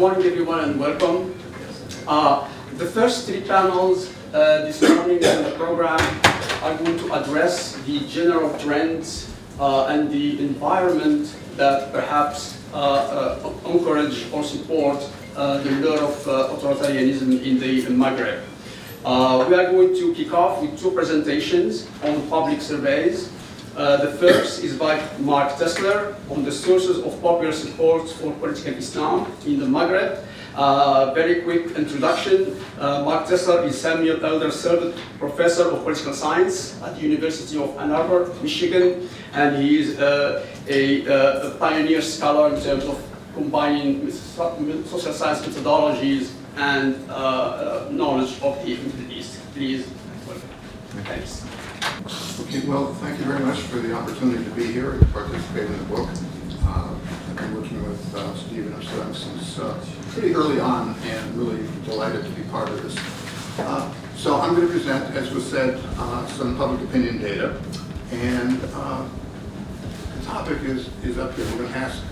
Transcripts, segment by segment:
morning, everyone, and welcome. The first three panels this morning in the program are going to address the general trends and the environment that perhaps encourage or support the lure of authoritarianism in the Maghreb. We are going to kick off with two presentations on public surveys. The first is by Mark Tesler on the sources of popular support for political Islam in the Maghreb. Very quick introduction. Mark Tesler is Samuel Elder Servant Professor of Political Science at the University of Ann Arbor, Michigan, and he is a pioneer scholar in terms of combining social science methodologies and knowledge of the Middle East. Please, welcome. Thanks. Okay, well, thank you very much for the opportunity to be here and participate in the book. I've been working with Steve and Amsterdam since pretty early on and really delighted to be part of this. So I'm going to present, as was said, some public opinion data. And the topic is up here. We're going to ask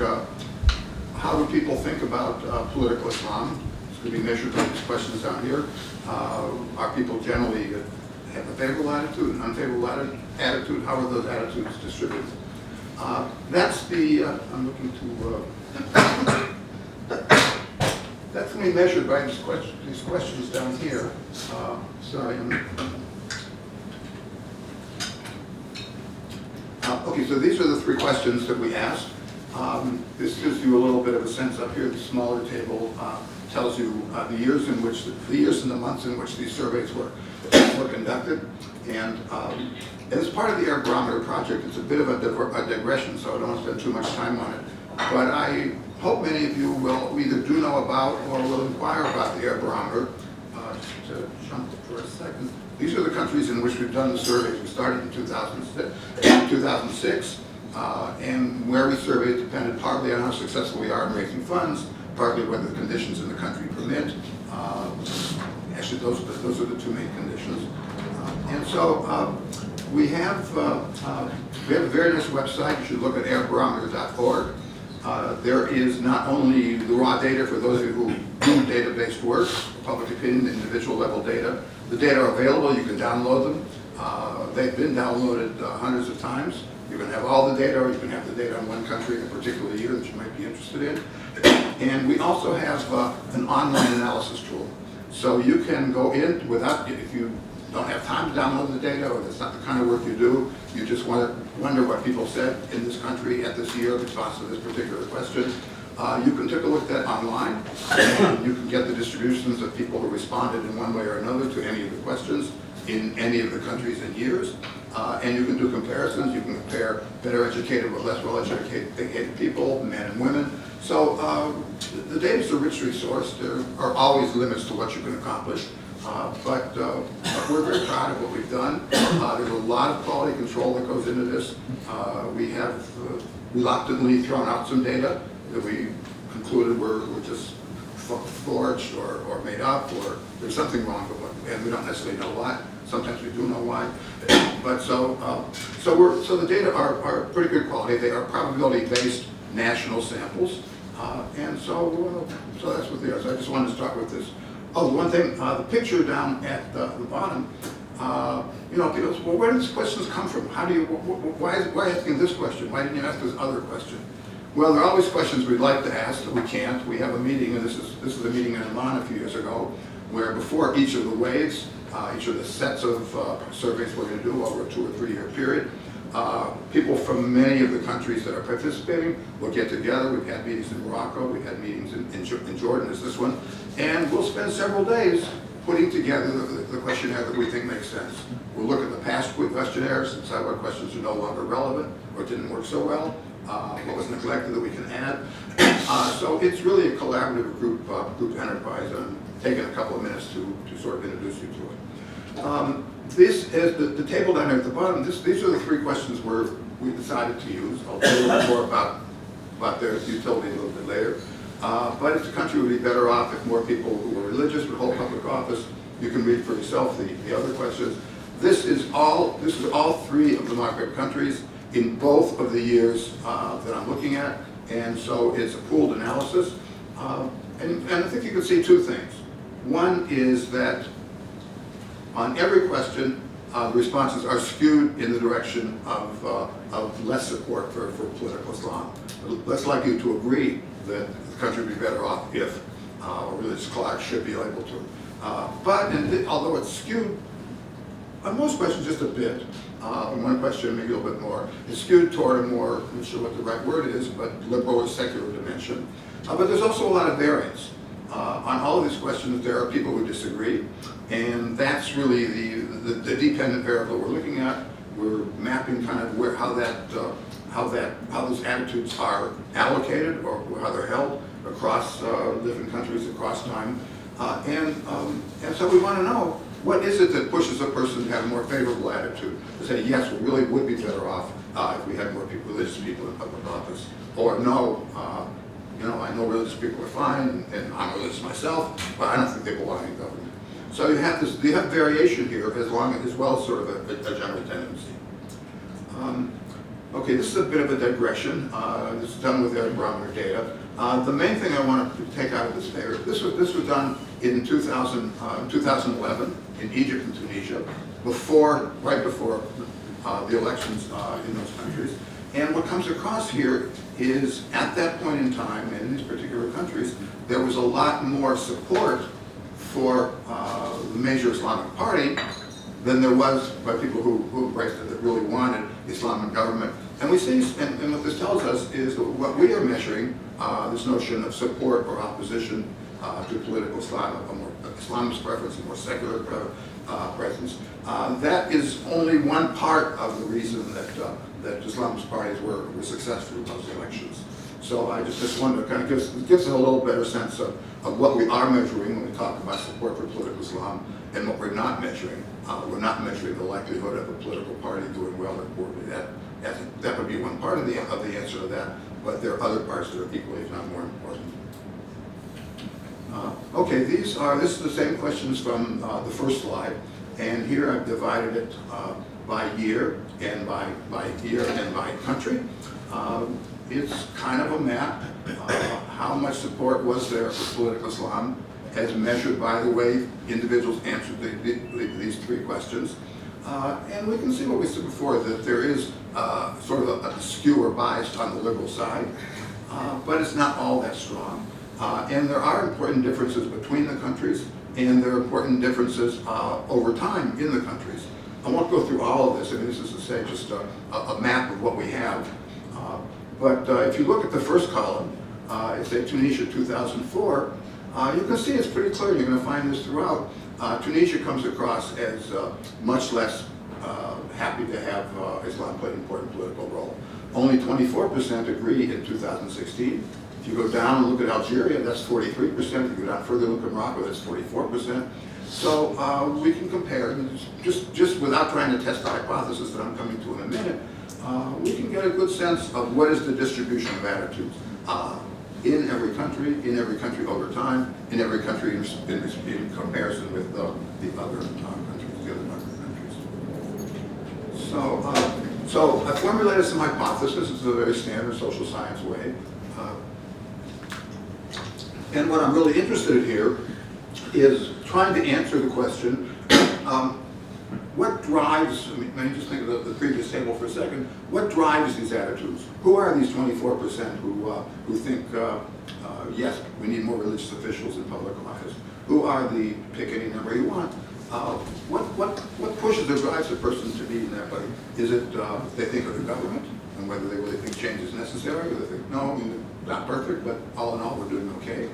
how do people think about political Islam? It's going to be measured by these questions down here. Are people generally have a favorable attitude, an unfavorable attitude? How are those attitudes distributed? That's the, I'm looking to, that's going to be measured by these questions down here. Sorry. Okay, so these are the three questions that we asked. This gives you a little bit of a sense up here. The smaller table tells you the years and the months in which these surveys were conducted. And as part of the Air Barometer project, it's a bit of a digression, so I don't want to spend too much time on it. But I hope many of you will either do know about or will inquire about the Air Barometer. Just to jump for a second. These are the countries in which we've done the surveys. We started in 2006, and where we surveyed depended partly on how successful we are in raising funds, partly whether the conditions in the country permit. Actually, those are the two main conditions. And so we have a very nice website. You should look at airbarometer.org. There is not only the raw data for those of you who do data-based work, public opinion, individual level data. The data are available. You can download them. They've been downloaded hundreds of times. You can have all the data, or you can have the data on one country in a particular year that you might be interested in. And we also have an online analysis tool. So you can go in without, if you don't have time to download the data, or that's not the kind of work you do, you just want to wonder what people said in this country at this year in response to this particular question. You can take a look at that online, and you can get the distributions of people who responded in one way or another to any of the questions in any of the countries and years. And you can do comparisons. You can compare better educated with less well-educated people, men and women. So the data is a rich resource. There are always limits to what you can accomplish. But we're very proud of what we've done. There's a lot of quality control that goes into this. We have reluctantly thrown out some data that we concluded were just forged or made up, or there's something wrong with it, and we don't necessarily know why. Sometimes we do know why. But so the data are pretty good quality. They are probability-based national samples, and so that's what they are. So I just wanted to start with this. Oh, the one thing, the picture down at the bottom, people say, well, where do these questions come from? How do you, why asking this question? Why didn't you ask this other question? Well, there are always questions we'd like to ask that we can't. We have a meeting, and this is a meeting in Amman a few years ago, where before each of the waves, each of the sets of surveys we're going to do over a 2 or 3 year period, people from many of the countries that are participating will get together. We've had meetings in Morocco, we've had meetings in Jordan, as this one, and we'll spend several days putting together the questionnaire that we think makes sense. We'll look at the past questionnaires and decide what questions are no longer relevant or didn't work so well, what was neglected that we can add. So it's really a collaborative group enterprise. I'm taking a couple of minutes to sort of introduce you to it. This is the table down there at the bottom. These are the three questions we decided to use. I'll tell you more about their utility a little bit later. But if the country would be better off if more people who were religious would hold public office. You can read for yourself the other questions. This is all three of the Maghreb countries in both of the years that I'm looking at, and so it's a pooled analysis. And I think you can see two things. One is that on every question, the responses are skewed in the direction of less support for political Islam. Less likely to agree that the country would be better off if religious clerics should be able to. But although it's skewed, on most questions just a bit, on one question maybe a little bit more, it's skewed toward a more, I'm not sure what the right word is, but liberal or secular dimension. But there's also a lot of variance. On all of these questions, there are people who disagree, and that's really the dependent variable we're looking at. We're mapping kind of how those attitudes are allocated or how they're held across different countries, across time, and so we want to know what is it that pushes a person to have a more favorable attitude, to say yes, we really would be better off if we had more religious people in public office, or no. I know religious people are fine, and I'm religious myself, but I don't think they belong in government. So you have variation here, as well as sort of a general tendency. Okay, this is a bit of a digression. This is done with their barometer data. The main thing I want to take out of this paper, this was done in 2011 in Egypt and Tunisia, right before the elections in those countries. And what comes across here is, at that point in time, and in these particular countries, there was a lot more support for the major Islamic party than there was by people who embraced it, that really wanted Islamic government. And we see, and what this tells us is that what we are measuring, this notion of support or opposition to political Islam, a more Islamist preference, a more secular presence, that is only one part of the reason that Islamist parties were successful in those elections. So I just wanted to kind of gives us a little better sense of what we are measuring when we talk about support for political Islam, and what we're not measuring. We're not measuring the likelihood of a political party doing well or poorly. That would be one part of the answer to that, but there are other parts that are equally, if not more important. Okay, this is the same questions from the first slide, and here I've divided it by year and by year and by country. It's kind of a map. How much support was there for political Islam as measured by the way individuals answered these three questions. And we can see what we said before, that there is sort of a skew or bias on the liberal side, but it's not all that strong. And there are important differences between the countries, and there are important differences over time in the countries. I won't go through all of this. I mean, this is to say just a map of what we have. But if you look at the first column, it's Tunisia 2004, you can see it's pretty clear. You're going to find this throughout. Tunisia comes across as much less happy to have Islam play an important political role. Only 24% agree in 2016. If you go down and look at Algeria, that's 43%. If you go down further and look at Morocco, that's 44%. So we can compare, just without trying to test the hypothesis that I'm coming to in a minute, we can get a good sense of what is the distribution of attitudes in every country over time, in every country in comparison with the other countries, the other number of countries. So I formulated some hypotheses. This is a very standard social science way. And what I'm really interested in here is trying to answer the question, what drives, let me just think of the previous table for a second, what drives these attitudes? Who are these 24% who think, yes, we need more religious officials in public office? Who are the, pick any number you want, what pushes or drives a person to be in that way? Is it they think of the government and whether they really think change is necessary, or they think, no, not perfect, but all in all, we're doing okay?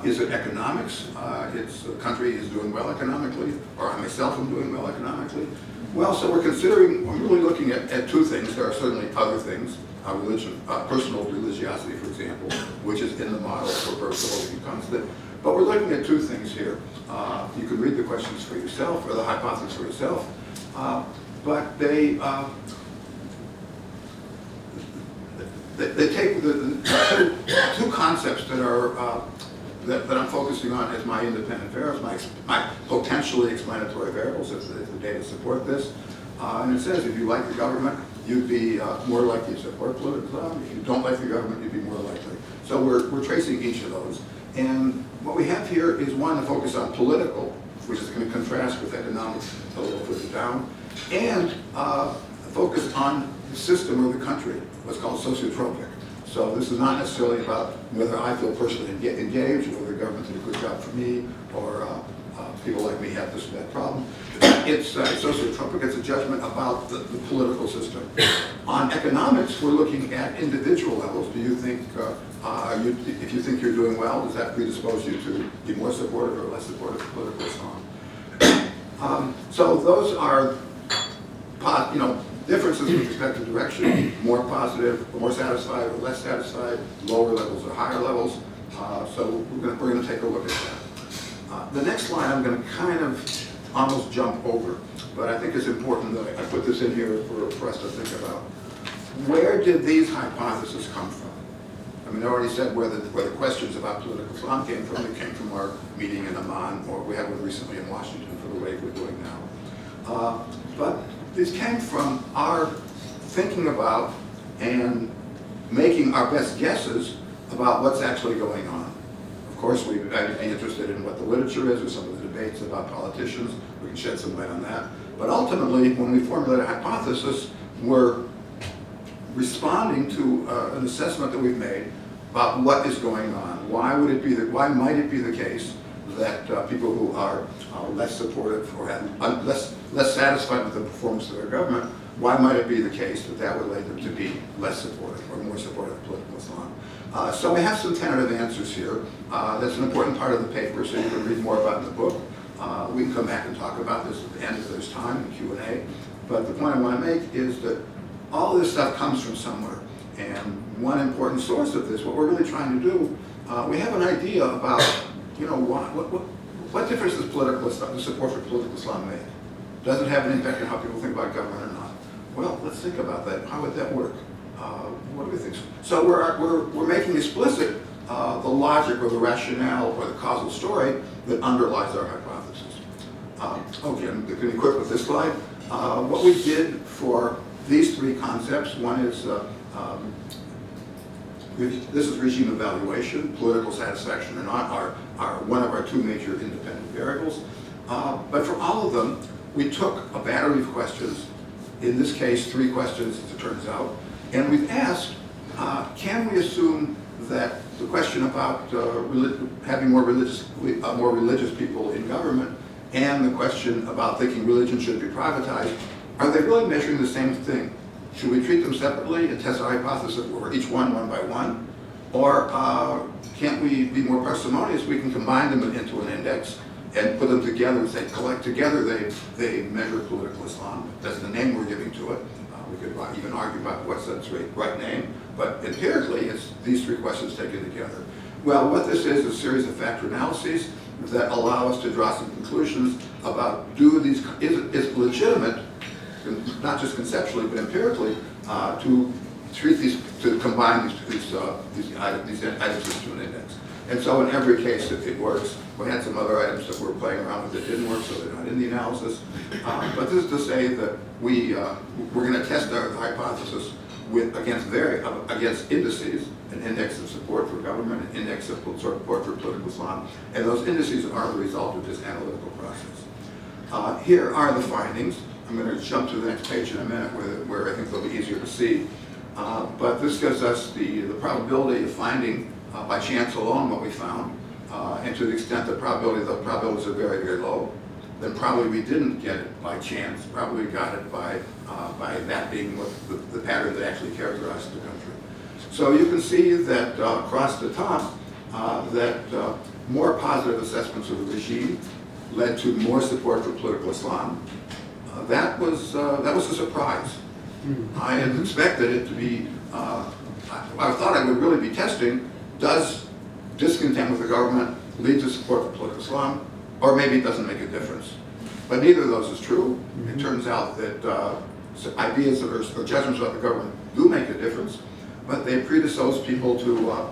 Is it economics? It's the country is doing well economically, or I myself am doing well economically. Well, so we're really looking at two things. There are certainly other things, religion, personal religiosity, for example, which is in the model for virtual constant. But we're looking at two things here. You can read the questions for yourself, or the hypothesis for yourself, but they take the two concepts that are that I'm focusing on as my independent variables, my potentially explanatory variables, if the data support this. And it says if you like the government, you'd be more likely to support political Islam. If you don't like the government, you'd be more likely. So we're tracing each of those. And what we have here is one to focus on political, which is going to contrast with economic a little further down, and a focus on the system or the country, what's called sociotropic. So this is not necessarily about whether I feel personally engaged, or whether the government did a good job for me, or people like me have this or that problem. It's sociotropic. It's a judgment about the political system. On economics, we're looking at individual levels. Do you think, if you think you're doing well, does that predispose you to be more supportive or less supportive of political Islam? So those are, differences with respect to direction, more positive, or more satisfied, or less satisfied, lower levels or higher levels. So we're going to take a look at that. The next slide I'm going to kind of almost jump over, but I think it's important that I put this in here for us to think about. Where did these hypotheses come from? I mean, I already said where the questions about political Islam came from. They came from our meeting in Amman, or we had one recently in Washington for the wave we're doing now. But these came from our thinking about and making our best guesses about what's actually going on. Of course, I'd be interested in what the literature is, or some of the debates about politicians. We can shed some light on that. But ultimately, when we formulate a hypothesis, we're responding to an assessment that we've made about what is going on. Why might it be the case that people who are less supportive or have less satisfied with the performance of their government, why might it be the case that that would lead them to be less supportive or more supportive of political Islam? So we have some tentative answers here. That's an important part of the paper, so you can read more about in the book. We can come back and talk about this at the end if there's time in Q&A. But the point I want to make is that all this stuff comes from somewhere. And one important source of this, what we're really trying to do, we have an idea about, what difference does the support for political Islam make? Does it have an impact on how people think about government or not? Well, let's think about that. How would that work? What do we think? So we're making explicit the logic or the rationale or the causal story that underlies our hypothesis. Okay, I'm going to equip with this slide. What we did for these three concepts, one is, this is regime evaluation, political satisfaction or not, are one of our two major independent variables. But for all of them, we took a battery of questions, in this case 3 questions as it turns out, and we've asked, can we assume that the question about having more religious people in government and the question about thinking religion should be privatized, are they really measuring the same thing? Should we treat them separately and test our hypothesis for each one by one? Or can't we be more parsimonious? We can combine them into an index and put them together and say, collect together, they measure political Islam. That's the name we're giving to it. We could even argue about what's the right name, but empirically, it's these 3 questions taken together. Well, what this is a series of factor analyses that allow us to draw some conclusions about is it legitimate, not just conceptually but empirically, to treat to combine these items into an index. And so in every case, it works. We had some other items that we're playing around with that didn't work, so they're not in the analysis. But this is to say that we're going to test our hypothesis against indices, an index of support for government, an index of support for political Islam, and those indices are the result of this analytical process. Here are the findings. I'm going to jump to the next page in a minute where I think they'll be easier to see. But this gives us the probability of finding by chance alone what we found, and to the extent that the probabilities are very, very low, then probably we didn't get it by chance. Probably we got it by that being what the pattern that actually characterized the country. So you can see that across the top, that more positive assessments of the regime led to more support for political Islam. That was a surprise. I had expected it to be, I thought I would really be testing, does discontent with the government lead to support for political Islam, or maybe it doesn't make a difference. But neither of those is true. It turns out that ideas or judgments about the government do make a difference, but they predispose people to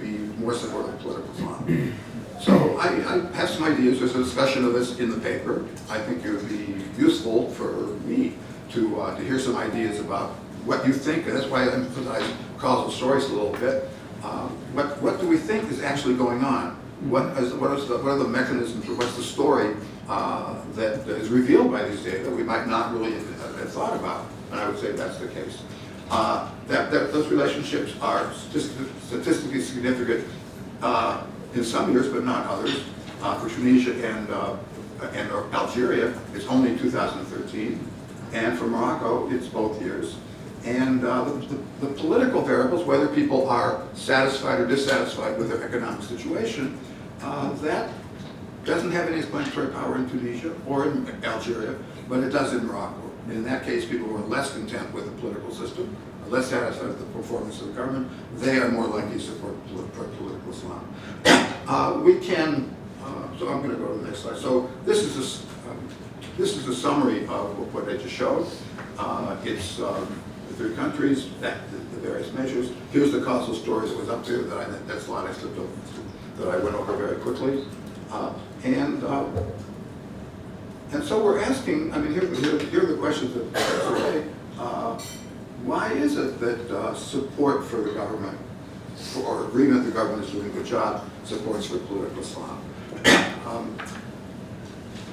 be more supportive of political Islam. So I have some ideas. There's a discussion of this in the paper. I think it would be useful for me to hear some ideas about what you think, and that's why I emphasize causal stories a little bit. what do we think is actually going on? What are the mechanisms, or what's the story that is revealed by these data we might not really have thought about? And I would say that's the case. That those relationships are statistically significant in some years, but not others. For Tunisia and Algeria, it's only 2013, and for Morocco, it's both years. And the political variables, whether people are satisfied or dissatisfied with their economic situation, that doesn't have any explanatory power in Tunisia or in Algeria, but it does in Morocco. In that case, people were less content with the political system, less satisfied with the performance of the government. They are more likely to support political Islam. So I'm going to go to the next slide. So this is a summary of what I just showed. It's the 3 countries, the various measures. Here's the causal story that was up there, that slide I slipped over, that I went over very quickly. And so we're asking, I mean, here are the questions that today. Why is it that support for the government, or agreement the government is doing a good job, supports for political Islam?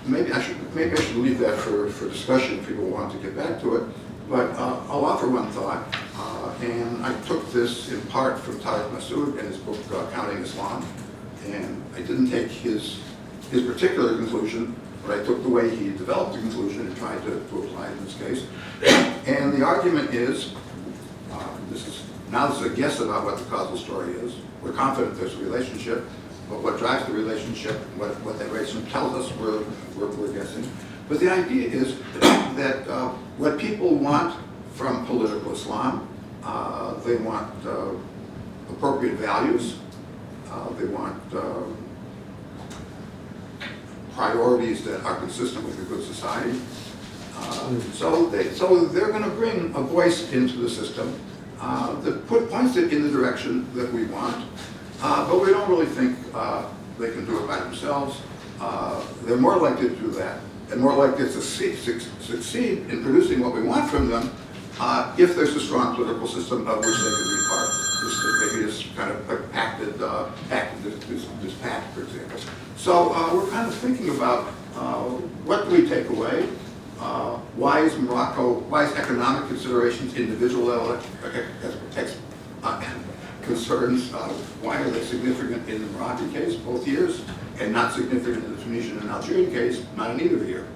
Maybe I should leave that for discussion if people want to get back to it. But I'll offer one thought, and I took this in part from Tariq Massoud in his book Counting Islam, and I didn't take his particular conclusion, but I took the way he developed the conclusion and tried to apply it in this case. And the argument is, this is a guess about what the causal story is. We're confident there's a relationship, but what drives the relationship, what that relationship tells us, we're guessing. But the idea is that what people want from political Islam, they want appropriate values, they want priorities that are consistent with a good society. So they're going to bring a voice into the system that points it in the direction that we want, but we don't really think they can do it by themselves. They're more likely to do that, and more likely to succeed in producing what we want from them if there's a strong political system of which they can be part. Maybe this kind of this pact, for example. So we're kind of thinking about what do we take away? Why is economic considerations, individual level concerns, why are they significant in the Moroccan case, both years, and not significant in the Tunisian and Algerian case, not in either year?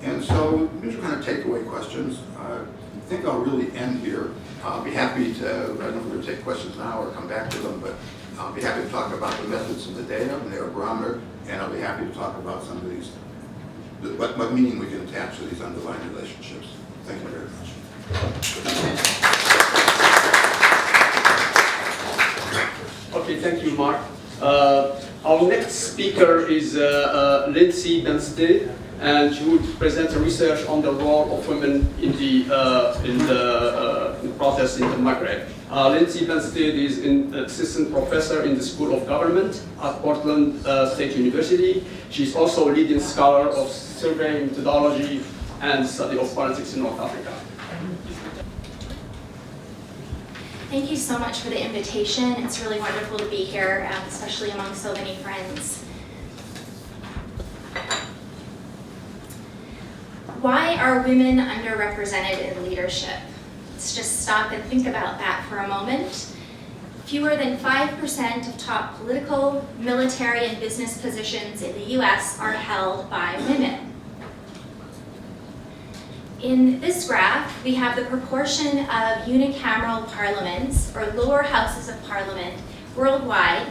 And so these are kind of takeaway questions. I think I'll really end here. I'll be happy to, I don't know if we're going to take questions now or come back to them, but I'll be happy to talk about the methods and the data and their barometer, and I'll be happy to talk about some of these, what meaning we can attach to these underlying relationships. Thank you very much. Okay, thank you, Mark. Our next speaker is Lindsay Benstead, and she will present a research on the role of women in the protests in the Maghreb. Lindsay Benstead is an assistant professor in the School of Government at Portland State University. She's also a leading scholar of survey methodology and study of politics in North Africa. Thank you so much for the invitation. It's really wonderful to be here, especially among so many friends. Why are women underrepresented in leadership? Let's just stop and think about that for a moment. Fewer than 5% of top political, military, and business positions in the US are held by women. In this graph, we have the proportion of unicameral parliaments, or lower houses of parliament, worldwide.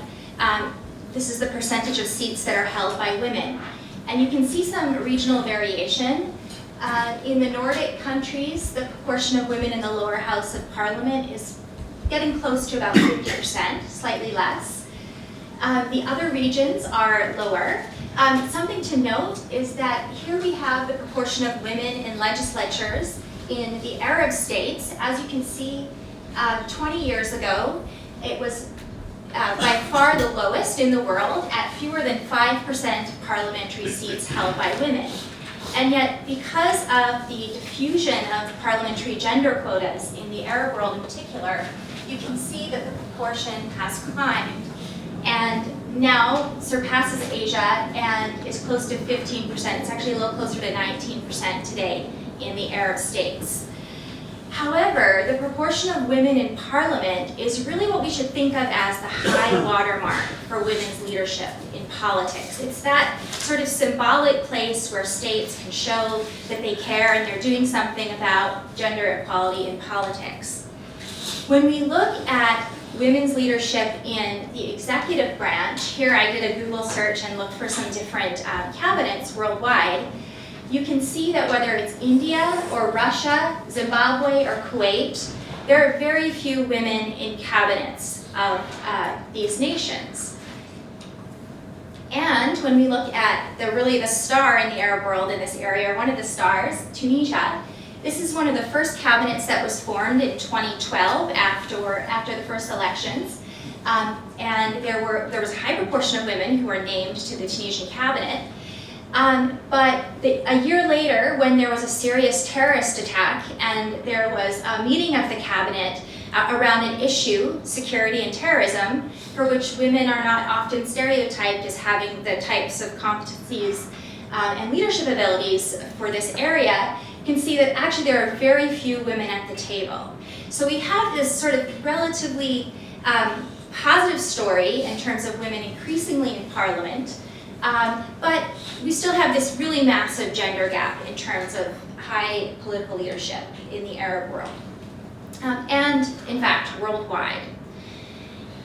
This is the percentage of seats that are held by women. And you can see some regional variation. In the Nordic countries, the proportion of women in the lower house of parliament is getting close to about 50%, slightly less. The other regions are lower. Something to note is that here we have the proportion of women in legislatures in the Arab states. As you can see, 20 years ago, it was by far the lowest in the world at fewer than 5% of parliamentary seats held by women. And yet, because of the diffusion of parliamentary gender quotas in the Arab world in particular, you can see that the proportion has climbed and now surpasses Asia and is close to 15%. It's actually a little closer to 19% today in the Arab states. However, the proportion of women in parliament is really what we should think of as the high watermark for women's leadership in politics. It's that sort of symbolic place where states can show that they care and they're doing something about gender equality in politics. When we look at women's leadership in the executive branch, here I did a Google search and looked for some different cabinets worldwide. You can see that whether it's India or Russia, Zimbabwe or Kuwait, there are very few women in cabinets of these nations. And when we look at the star in the Arab world in this area, or one of the stars, Tunisia, this is one of the first cabinets that was formed in 2012 after the first elections. And there was a high proportion of women who were named to the Tunisian cabinet. But a year later, when there was a serious terrorist attack and there was a meeting of the cabinet around an issue, security and terrorism, for which women are not often stereotyped as having the types of competencies and leadership abilities for this area, you can see that actually there are very few women at the table. So we have this sort of relatively positive story in terms of women increasingly in parliament. But we still have this really massive gender gap in terms of high political leadership in the Arab world, and in fact, worldwide.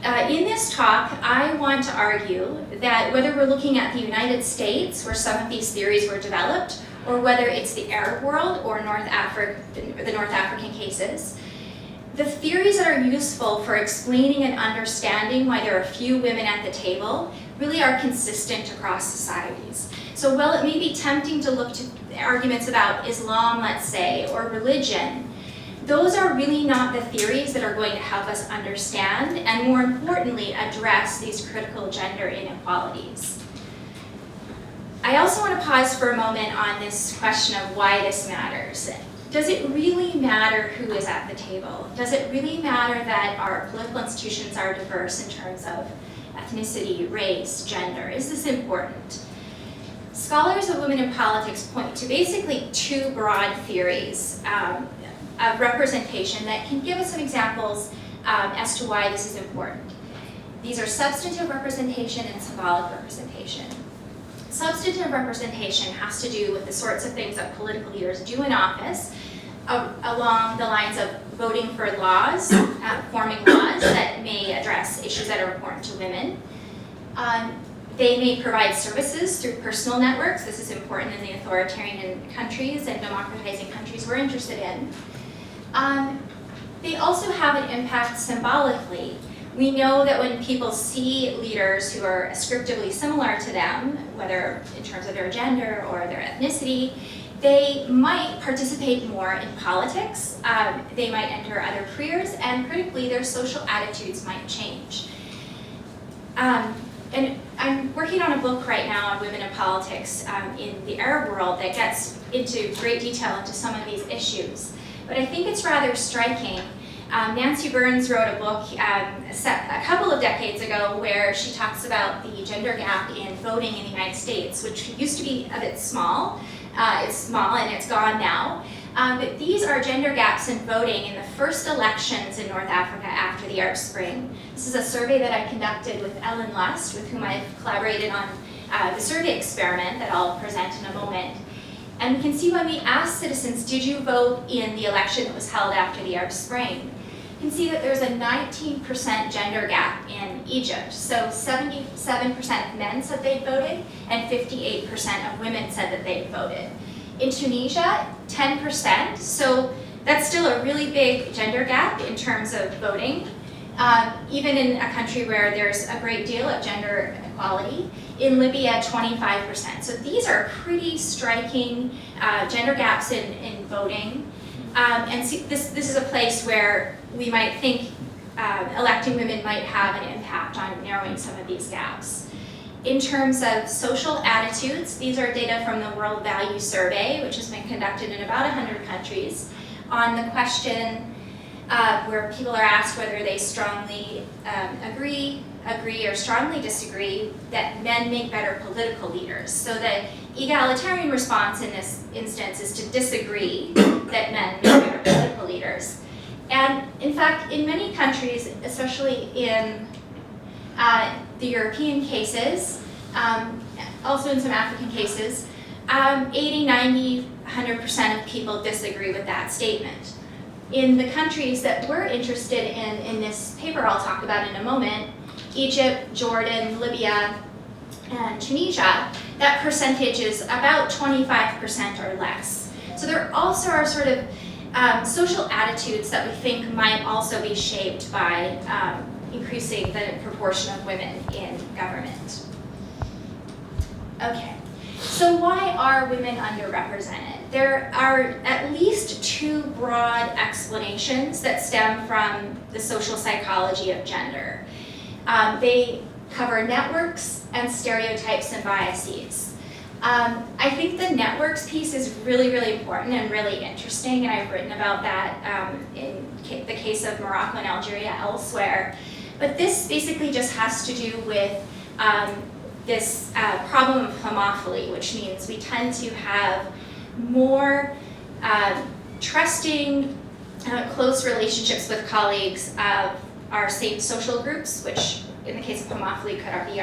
In this talk, I want to argue that whether we're looking at the United States, where some of these theories were developed, or whether it's the Arab world or the North African cases, the theories that are useful for explaining and understanding why there are few women at the table really are consistent across societies. So while it may be tempting to look to arguments about Islam, let's say, or religion, those are really not the theories that are going to help us understand and, more importantly, address these critical gender inequalities. I also want to pause for a moment on this question of why this matters. Does it really matter who is at the table? Does it really matter that our political institutions are diverse in terms of ethnicity, race, gender? Is this important? Scholars of women in politics point to basically two broad theories of representation that can give us some examples as to why this is important. These are substantive representation and symbolic representation. Substantive representation has to do with the sorts of things that political leaders do in office along the lines of voting for laws, forming laws that may address issues that are important to women. They may provide services through personal networks. This is important in the authoritarian countries and democratizing countries we're interested in. They also have an impact symbolically. We know that when people see leaders who are ascriptively similar to them, whether in terms of their gender or their ethnicity, they might participate more in politics, they might enter other careers, and critically, their social attitudes might change. And I'm working on a book right now on women in politics in the Arab world that gets into great detail into some of these issues. But I think it's rather striking. Nancy Burns wrote a book a couple of decades ago where she talks about the gender gap in voting in the United States, which used to be a bit small. It's small and it's gone now. But these are gender gaps in voting in the first elections in North Africa after the Arab Spring. This is a survey that I conducted with Ellen Lust, with whom I've collaborated on the survey experiment that I'll present in a moment. And we can see when we asked citizens, did you vote in the election that was held after the Arab Spring? You can see that there's a 19% gender gap in Egypt. So 77% of men said they'd voted, and 58% of women said that they'd voted. In Tunisia, 10%, so that's still a really big gender gap in terms of voting, even in a country where there's a great deal of gender equality. In Libya, 25%. So these are pretty striking gender gaps in voting. And see, this is a place where we might think electing women might have an impact on narrowing some of these gaps. In terms of social attitudes, these are data from the World Value Survey, which has been conducted in about 100 countries, on the question, where people are asked whether they strongly agree or strongly disagree that men make better political leaders. So the egalitarian response in this instance is to disagree that men make better political leaders. And in fact, in many countries, especially in the European cases, also in some African cases, 80, 90, 100% of people disagree with that statement. In the countries that we're interested in this paper I'll talk about in a moment, Egypt, Jordan, Libya, and Tunisia, that percentage is about 25% or less. So there also are sort of social attitudes that we think might also be shaped by increasing the proportion of women in government. Okay, so why are women underrepresented? There are at least two broad explanations that stem from the social psychology of gender. They cover networks and stereotypes and biases. I think the networks piece is really, really important and really interesting, and I've written about that in the case of Morocco and Algeria elsewhere. But this basically just has to do with this problem of homophily, which means we tend to have more trusting, close relationships with colleagues of our same social groups, which in the case of homophily could be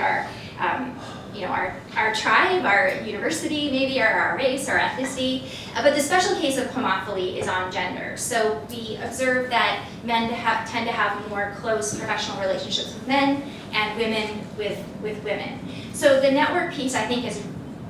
our tribe, our university, maybe our race, our ethnicity. But the special case of homophily is on gender. So we observe that men tend to have more close professional relationships with men and women with women. So the network piece, I think, is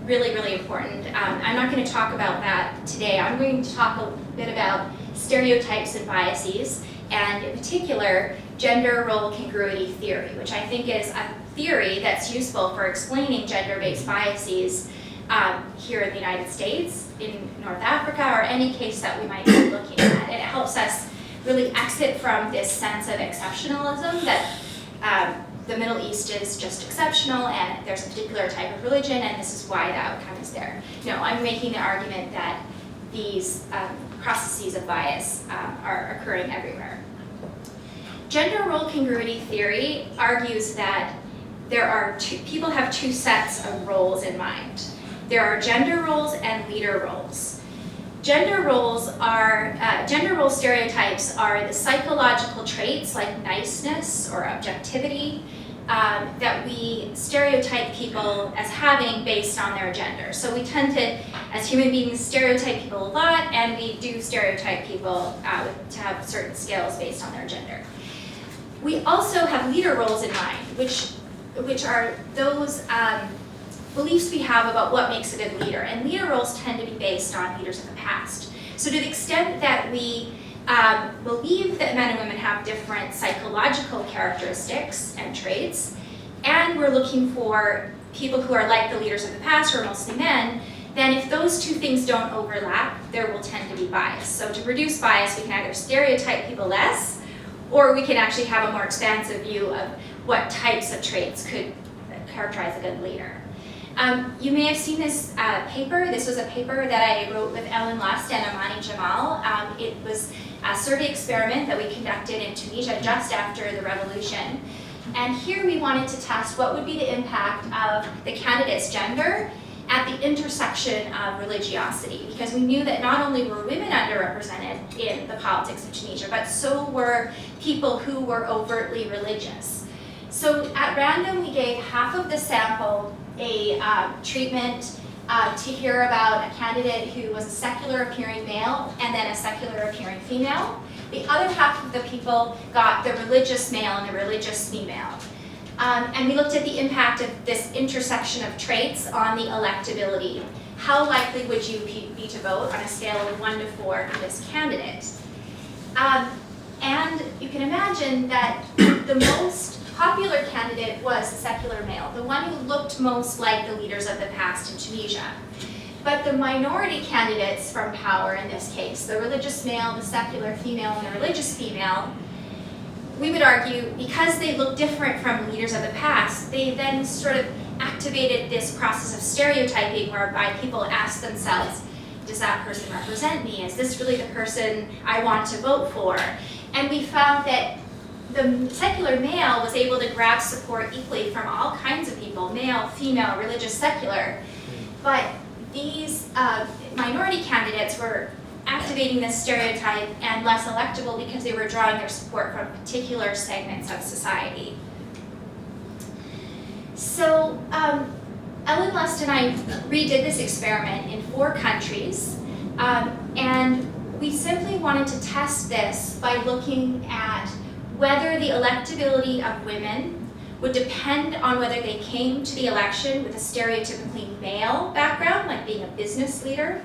really, really important. I'm not going to talk about that today. I'm going to talk a bit about stereotypes and biases, and in particular, gender role congruity theory, which I think is a theory that's useful for explaining gender-based biases here in the United States, in North Africa, or any case that we might be looking at. And it helps us really exit from this sense of exceptionalism that the Middle East is just exceptional and there's a particular type of religion and this is why the outcome is there. No, I'm making the argument that these processes of bias are occurring everywhere. Gender role congruity theory argues that people have two sets of roles in mind. There are gender roles and leader roles. Gender role stereotypes are the psychological traits like niceness or objectivity that we stereotype people as having based on their gender. So we tend to, as human beings, stereotype people a lot, and we do stereotype people to have certain skills based on their gender. We also have leader roles in mind, which are those beliefs we have about what makes a good leader. And leader roles tend to be based on leaders of the past. So to the extent that we believe that men and women have different psychological characteristics and traits, and we're looking for people who are like the leaders of the past, who are mostly men, then if those two things don't overlap, there will tend to be bias. So to reduce bias, we can either stereotype people less, or we can actually have a more expansive view of what types of traits could characterize a good leader. You may have seen this paper. This was a paper that I wrote with Ellen Lust and Amani Jamal. It was a survey experiment that we conducted in Tunisia just after the revolution. And here we wanted to test what would be the impact of the candidate's gender at the intersection of religiosity, because we knew that not only were women underrepresented in the politics of Tunisia, but so were people who were overtly religious. So at random, we gave half of the sample a treatment to hear about a candidate who was a secular appearing male and then a secular appearing female. The other half of the people got the religious male and the religious female. And we looked at the impact of this intersection of traits on the electability. How likely would you be to vote on a scale of 1 to 4 for this candidate? And you can imagine that the most popular candidate was the secular male, the one who looked most like the leaders of the past in Tunisia. But the minority candidates from power in this case, the religious male, the secular female, and the religious female, we would argue, because they look different from leaders of the past, they then sort of activated this process of stereotyping whereby people ask themselves, does that person represent me? Is this really the person I want to vote for? And we found that the secular male was able to grab support equally from all kinds of people, male, female, religious, secular. But these minority candidates were activating this stereotype and less electable because they were drawing their support from particular segments of society. So Ellen Lust and I redid this experiment in 4 countries, and we simply wanted to test this by looking at whether the electability of women would depend on whether they came to the election with a stereotypically male background, like being a business leader,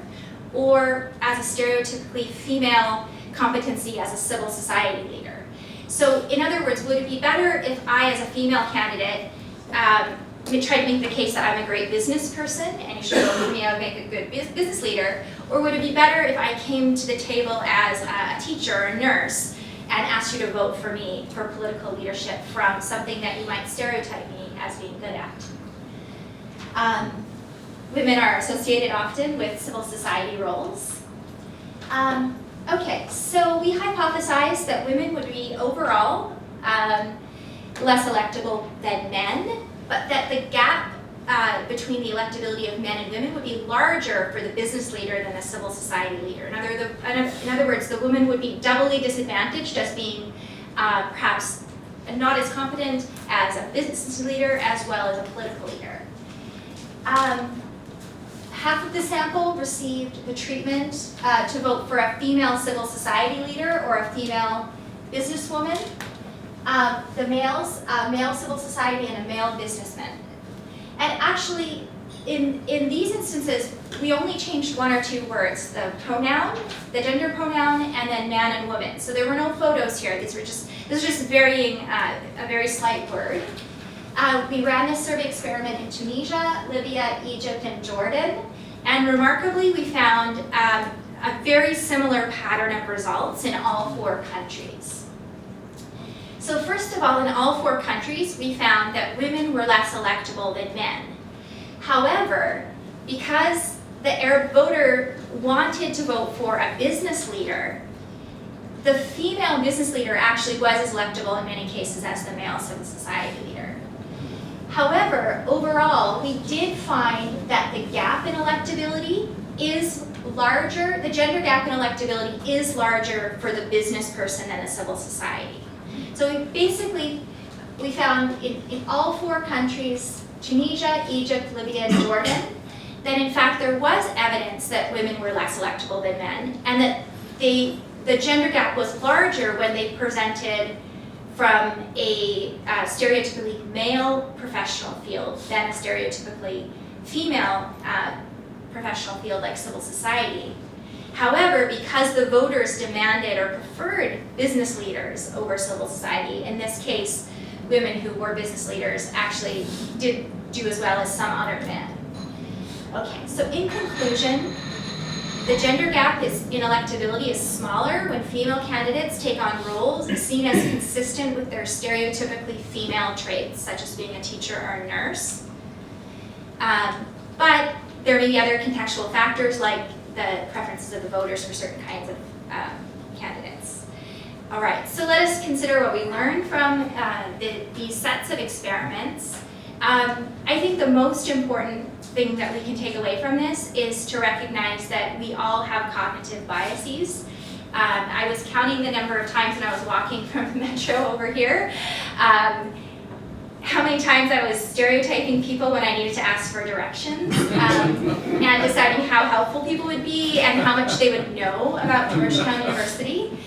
or as a stereotypically female competency as a civil society leader. So in other words, would it be better if I, as a female candidate, tried to make the case that I'm a great business person and you should vote for me, I would make a good business leader, or would it be better if I came to the table as a teacher or a nurse and asked you to vote for me for political leadership from something that you might stereotype me as being good at? Women are associated often with civil society roles. Okay, so we hypothesized that women would be overall less electable than men, but that the gap between the electability of men and women would be larger for the business leader than the civil society leader. In other words, the woman would be doubly disadvantaged as being perhaps not as competent as a business leader as well as a political leader. Half of the sample received the treatment to vote for a female civil society leader or a female businesswoman. The males, male civil society and a male businessman. And actually, in these instances, we only changed 1 or 2 words, the pronoun, the gender pronoun, and then man and woman. So there were no photos here. This is just varying a very slight word. We ran this survey experiment in Tunisia, Libya, Egypt, and Jordan. And remarkably, we found a very similar pattern of results in all 4 countries. So first of all, in all 4 countries, we found that women were less electable than men. However, because the Arab voter wanted to vote for a business leader, the female business leader actually was as electable in many cases as the male civil society leader. However, overall, we did find that the gap in electability is larger, the gender gap in electability is larger for the business person than the civil society. So we found in all 4 countries, Tunisia, Egypt, Libya, and Jordan, that in fact there was evidence that women were less electable than men, and that the gender gap was larger when they presented from a stereotypically male professional field than a stereotypically female professional field like civil society. However, because the voters demanded or preferred business leaders over civil society, in this case, women who were business leaders actually did do as well as some other men. Okay, so in conclusion, the gender gap in electability is smaller when female candidates take on roles seen as consistent with their stereotypically female traits, such as being a teacher or a nurse. But there may be other contextual factors like the preferences of the voters for certain kinds of candidates. All right, so let us consider what we learned from these sets of experiments. I think the most important thing that we can take away from this is to recognize that we all have cognitive biases. I was counting the number of times when I was walking from the metro over here, how many times I was stereotyping people when I needed to ask for directions, and deciding how helpful people would be and how much they would know about Georgetown University.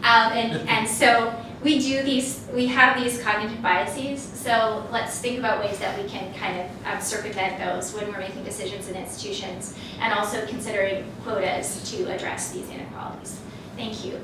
And so we have these cognitive biases, so let's think about ways that we can kind of circumvent those when we're making decisions in institutions, and also considering quotas to address these inequalities. Thank you.